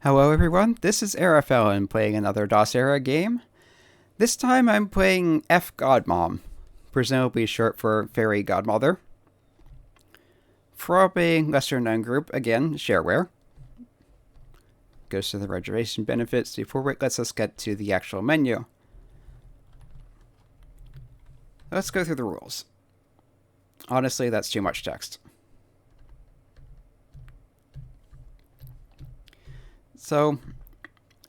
Hello everyone, this is Arafel and playing another DOS era game. This time I'm playing F Godmom, presumably short for Fairy Godmother. From a lesser known group, again, shareware. Goes to the registration benefits before it lets us get to the actual menu. Let's go through the rules. Honestly, that's too much text. So,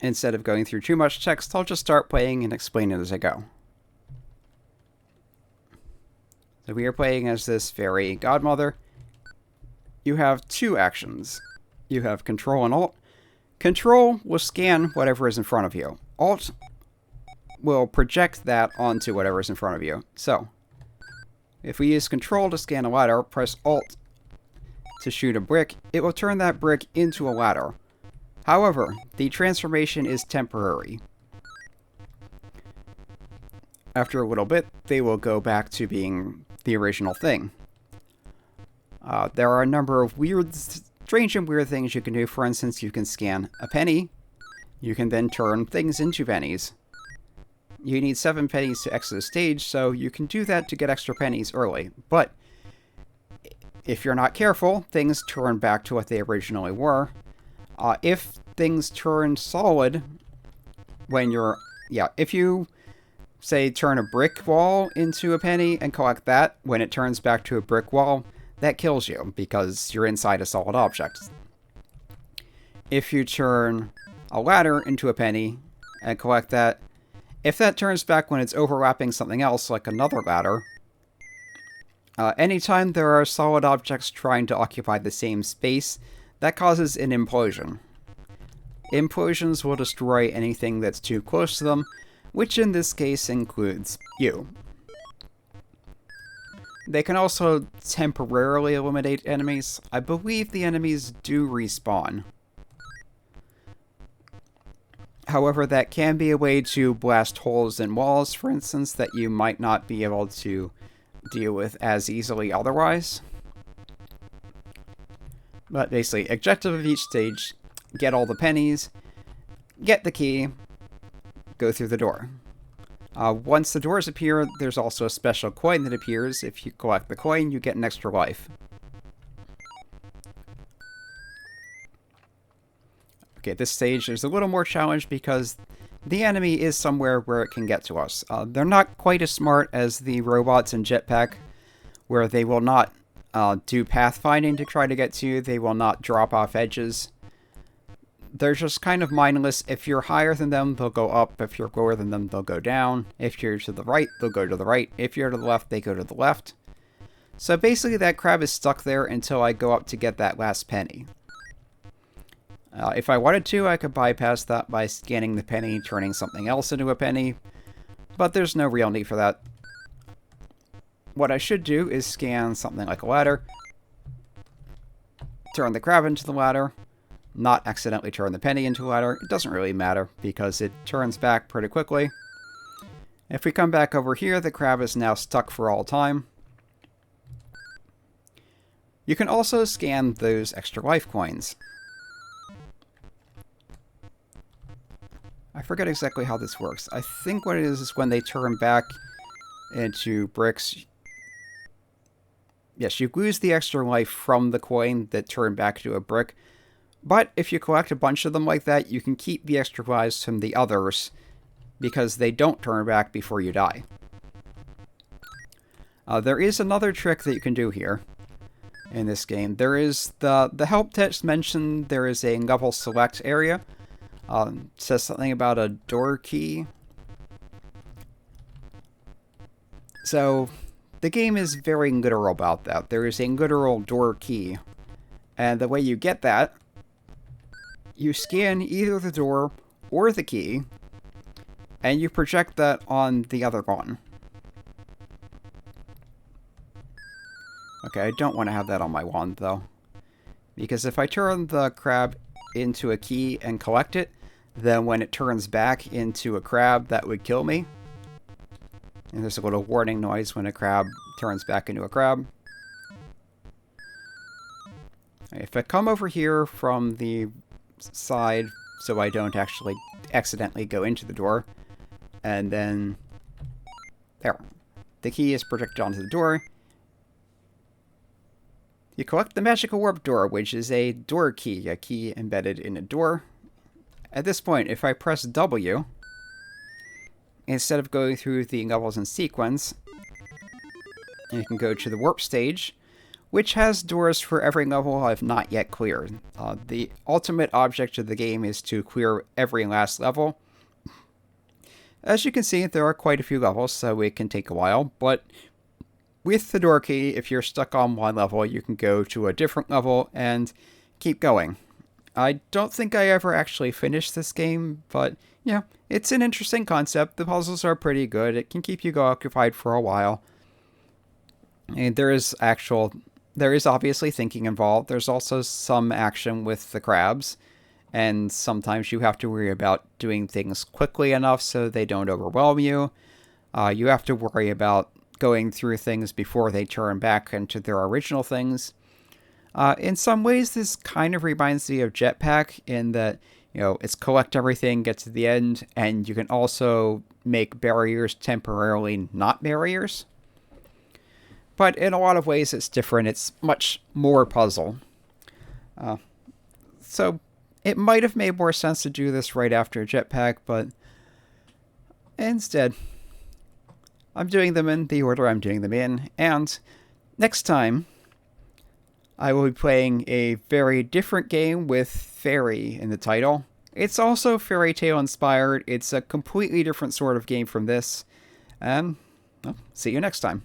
instead of going through too much text, I'll just start playing and explain it as I go. So we are playing as this fairy godmother. You have two actions. You have Control and Alt. Control will scan whatever is in front of you. Alt will project that onto whatever is in front of you. So, if we use Control to scan a ladder, press Alt to shoot a brick, it will turn that brick into a ladder. However, the transformation is temporary. After a little bit, they will go back to being the original thing. There are a number of strange and weird things you can do. For instance, you can scan a penny. You can then turn things into pennies. You need 7 pennies to exit the stage, so you can do that to get extra pennies early. But if you're not careful, things turn back to what they originally were. If things turn solid when you're... if you, say, turn a brick wall into a penny and collect that, when it turns back to a brick wall, that kills you because you're inside a solid object. If you turn a ladder into a penny and collect that, if that turns back when it's overlapping something else, like another ladder, anytime there are solid objects trying to occupy the same space, that causes an implosion. Implosions will destroy anything that's too close to them, which in this case includes you. They can also temporarily eliminate enemies. I believe the enemies do respawn. However, that can be a way to blast holes in walls, for instance, that you might not be able to deal with as easily otherwise. But basically, objective of each stage, get all the pennies, get the key, go through the door. Once the doors appear, there's also a special coin that appears. If you collect the coin, you get an extra life. Okay, this stage is a little more challenged because the enemy is somewhere where it can get to us. They're not quite as smart as the robots in Jetpack, where they will not do pathfinding to try to get to you. They will not drop off edges. They're just kind of mindless. If you're higher than them, they'll go up. If you're lower than them, they'll go down. If you're to the right, they'll go to the right. If you're to the left, they go to the left. So basically that crab is stuck there until I go up to get that last penny. If I wanted to, I could bypass that by scanning the penny, turning something else into a penny. But there's no real need for that. What I should do is scan something like a ladder, turn the crab into the ladder, not accidentally turn the penny into a ladder. It doesn't really matter because it turns back pretty quickly. If we come back over here, the crab is now stuck for all time. You can also scan those extra life coins. I forget exactly how this works. I think what it is when they turn back into bricks. Yes, you lose the extra life from the coin that turned back to a brick. But if you collect a bunch of them like that, you can keep the extra lives from the others because they don't turn back before you die. There is another trick that you can do here in this game. There is the help text mentioned there is a level select area. It says something about a door key. So the game is very literal about that. There is a literal door key. And the way you get that, you scan either the door or the key, and you project that on the other one. Okay, I don't want to have that on my wand, though. Because if I turn the crab into a key and collect it, then when it turns back into a crab, that would kill me. And there's a little warning noise when a crab turns back into a crab. If I come over here from the side so I don't actually accidentally go into the door. And then, there. The key is projected onto the door. You collect the magical warp door, which is a door key, a key embedded in a door. At this point, if I press W, instead of going through the levels in sequence, you can go to the warp stage, which has doors for every level I've not yet cleared. The ultimate object of the game is to clear every last level. As you can see, there are quite a few levels, so it can take a while, but with the door key, if you're stuck on one level, you can go to a different level and keep going. I don't think I ever actually finished this game, but yeah, it's an interesting concept. The puzzles are pretty good. It can keep you occupied for a while. And there is obviously thinking involved. There's also some action with the crabs, and sometimes you have to worry about doing things quickly enough so they don't overwhelm you. You have to worry about going through things before they turn back into their original things. In some ways, this kind of reminds me of Jetpack in that, it's collect everything, get to the end, and you can also make barriers temporarily not barriers. But in a lot of ways, it's different. It's much more puzzle. So it might have made more sense to do this right after Jetpack, but instead, I'm doing them in the order I'm doing them in, and next time, I will be playing a very different game with fairy in the title. It's also fairy tale inspired. It's a completely different sort of game from this, and see you next time.